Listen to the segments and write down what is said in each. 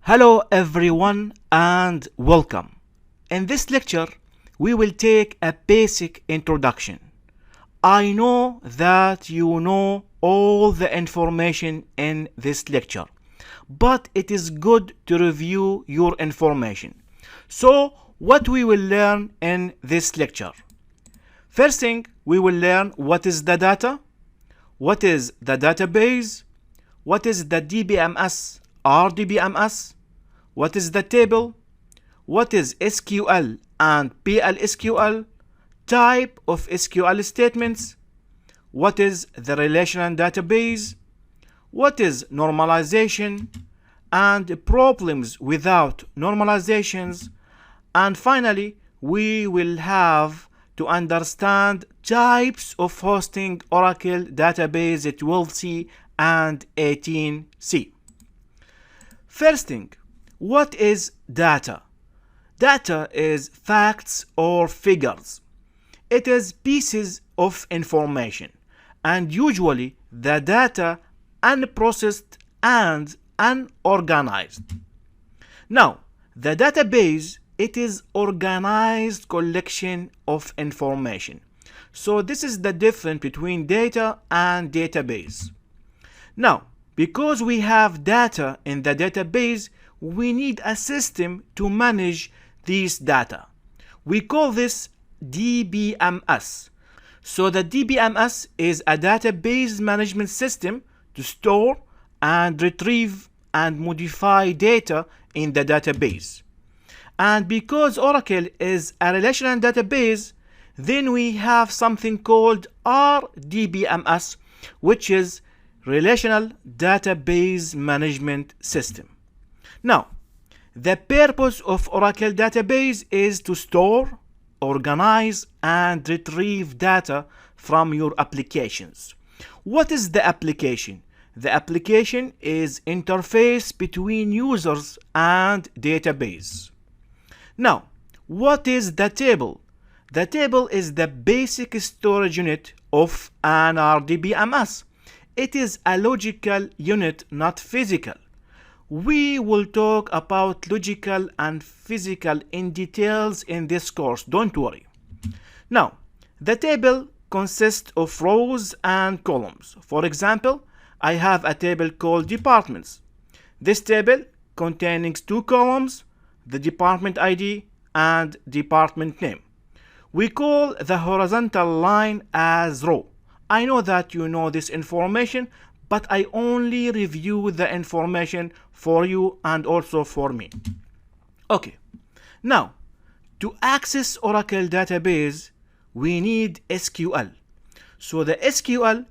Hello everyone and welcome. In this lecture, we will take a basic introduction. I know that you know all the information in this lecture, but it is good to review your information. So, what we will learn in this lecture? First thing, we will learn what is the data, what is the database, what is the DBMS, RDBMS, what is the table, what is SQL and PLSQL, type of SQL statements, what is the relational database, what is normalization, and problems without normalizations, and finally, we will have to understand types of hosting Oracle database 12c and 18c. First thing, what is data? Data is facts or figures. It is pieces of information, and usually the data unprocessed and unorganized. Now, the database, it is organized collection of information. So this is the difference between data and database. Now, because we have data in the database, we need a system to manage these data. We call this DBMS. So the DBMS is a database management system to store and retrieve and modify data in the database. And because Oracle is a relational database, then we have something called RDBMS, which is Relational Database Management System. Now, the purpose of Oracle database is to store, organize, and retrieve data from your applications. What is the application? The application is interface between users and database. Now, what is the table? The table is the basic storage unit of an RDBMS. It is a logical unit, not physical. We will talk about logical and physical in details in this course, don't worry. Now, the table consists of rows and columns. For example, I have a table called departments. This table containing two columns, the department ID and department name. We call the horizontal line as row. I know that you know this information, but I only review the information for you and also for me. Okay, now to access Oracle database, we need SQL. So the SQL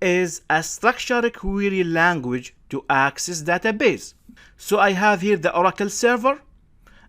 is a structured query language to access database. So I have here the Oracle server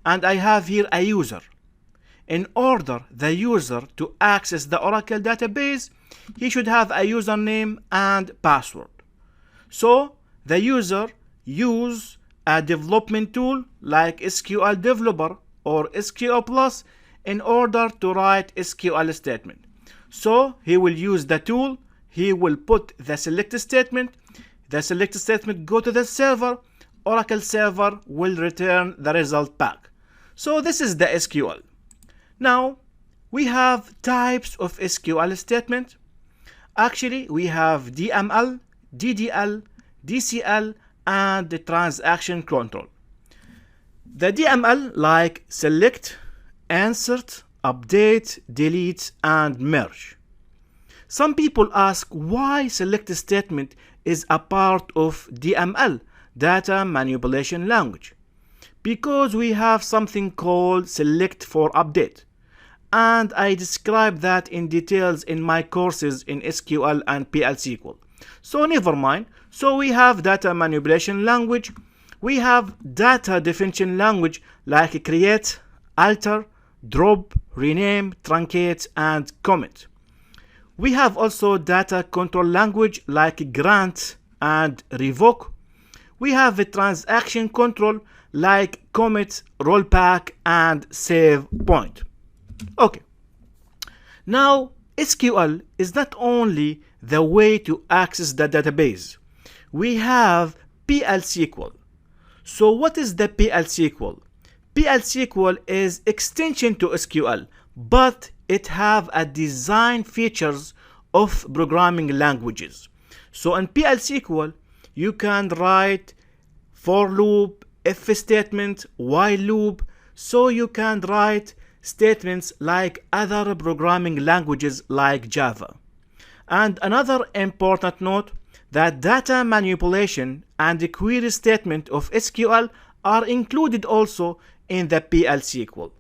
and I have here a user. In order the user to access the Oracle database, he should have a username and password. So the user use a development tool like SQL Developer or SQL Plus in order to write SQL statement. So he will use the tool, he will put the select statement go to the server, Oracle server will return the result back. So this is the SQL. Now we have types of SQL statement. Actually, we have DML, DDL, DCL, and the transaction control. The DML like select, insert, update, delete, and merge. Some people ask why select statement is a part of DML, data manipulation language. Because we have something called select for update. And I describe that in details in my courses in SQL and PL/SQL. So never mind. So we have data manipulation language. We have data definition language like create, alter, drop, rename, truncate, and commit. We have also data control language like grant and revoke. We have a transaction control like commit, rollback, and save point. Okay. Now, SQL is not only the way to access the database. We have PL/SQL. So what is the PL/SQL? PL/SQL is extension to SQL, but it have a design features of programming languages. So in PL/SQL, you can write for loop, if statement, while loop, so you can write statements like other programming languages like Java. And another important note, that data manipulation and the query statement of SQL are included also in the PL/SQL.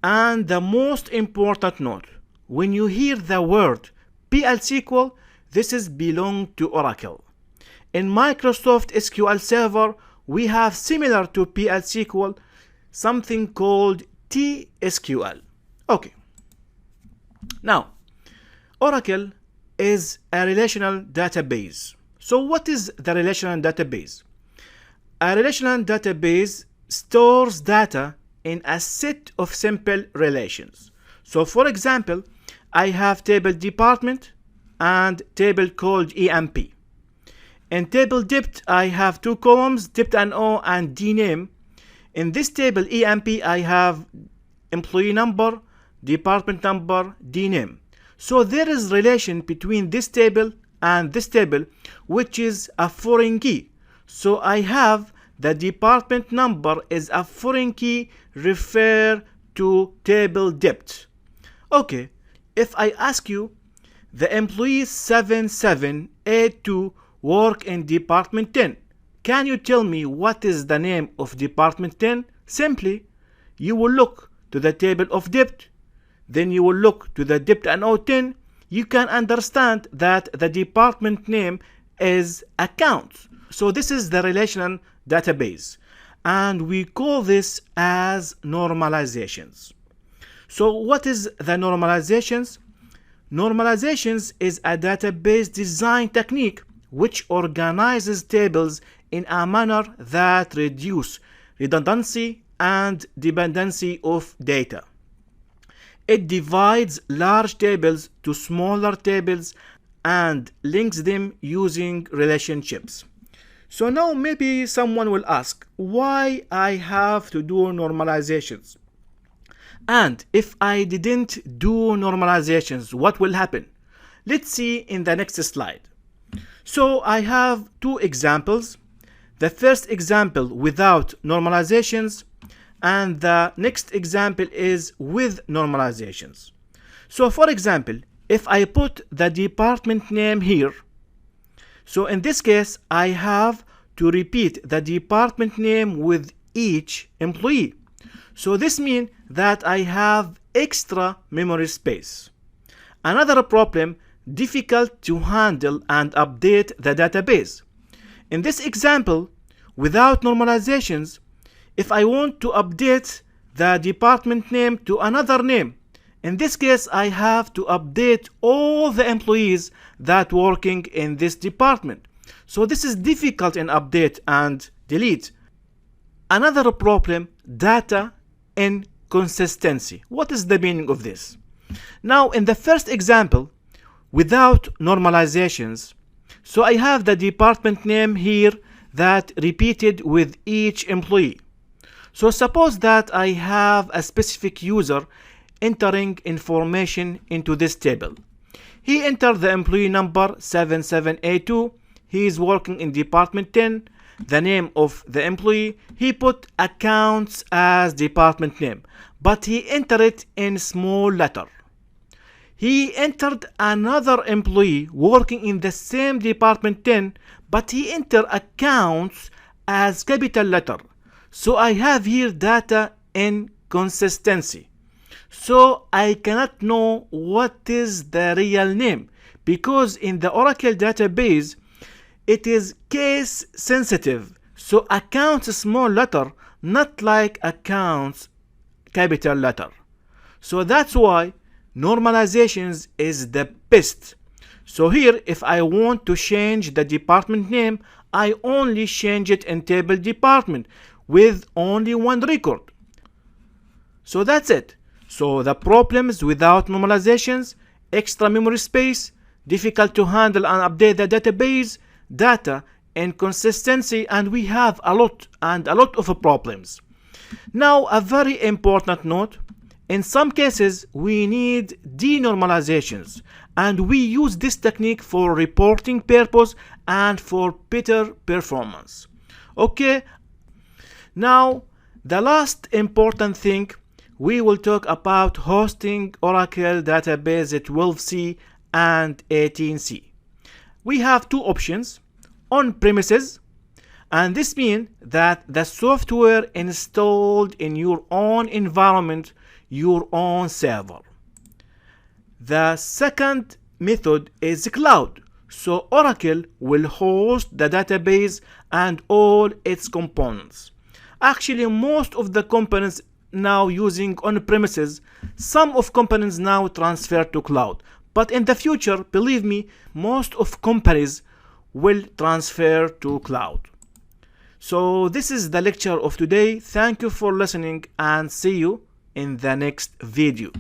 And the most important note, when you hear the word PL/SQL, this is belong to Oracle. In Microsoft SQL Server, we have similar to PL/SQL, something called TSQL. Okay. Now, Oracle is a relational database. So what is the relational database? A relational database stores data in a set of simple relations. So for example, I have table department and table called EMP. In table dept, I have two columns, dept_no and dname. In this table EMP, I have employee number, department number, dname. So there is relation between this table and this table, which is a foreign key. So I have the department number is a foreign key refer to table dept. Okay, if I ask you, the employee 7782 work in department 10, can you tell me what is the name of department 10? Simply, you will look to the table of dept, then you will look to the dept_no 10. You can understand that the department name is accounts. So this is the relational database, and we call this as normalizations. So what is the normalizations? Normalizations is a database design technique which organizes tables in a manner that reduce redundancy and dependency of data. It divides large tables to smaller tables and links them using relationships. So now maybe someone will ask why I have to do normalizations. And if I didn't do normalizations, what will happen? Let's see in the next slide. So I have two examples. The first example without normalizations, and the next example is with normalizations. So for example, if I put the department name here, so in this case I have to repeat the department name with each employee. So this means that I have extra memory space. Another problem, difficult to handle and update the database. In this example, without normalizations, if I want to update the department name to another name, in this case I have to update all the employees that working in this department. So this is difficult in update and delete. Another problem, data inconsistency. What is the meaning of this? Now in the first example, without normalizations, so I have the department name here that repeated with each employee. So suppose that I have a specific user entering information into this table. He entered the employee number 7782. He is working in department 10. The name of the employee, he put accounts as department name, but he entered it in small letter. He entered another employee working in the same department 10, but he entered accounts as capital letter. So I have here data inconsistency. So I cannot know what is the real name, because in the Oracle database it is case sensitive. So accounts small letter, not like accounts capital letter. So that's why normalizations is the best. So here if I want to change the department name, I only change it in table department with only one record. So that's it. So the problems without normalizations, extra memory space, difficult to handle and update the database, data inconsistency, and we have a lot of problems. Now, a very important note: in some cases we need denormalizations, and we use this technique for reporting purpose and for better performance. Okay, now the last important thing, we will talk about hosting Oracle database 12c and 18c. We have two options: on premises, and this means that the software installed in your own environment, your own server. The second method is cloud, so Oracle will host the database and all its components. Actually, most of the companies now using on-premises, some of companies now transfer to cloud, but in the future, believe me, most of companies will transfer to cloud. So this is the lecture of today. Thank you for listening, and see you in the next video.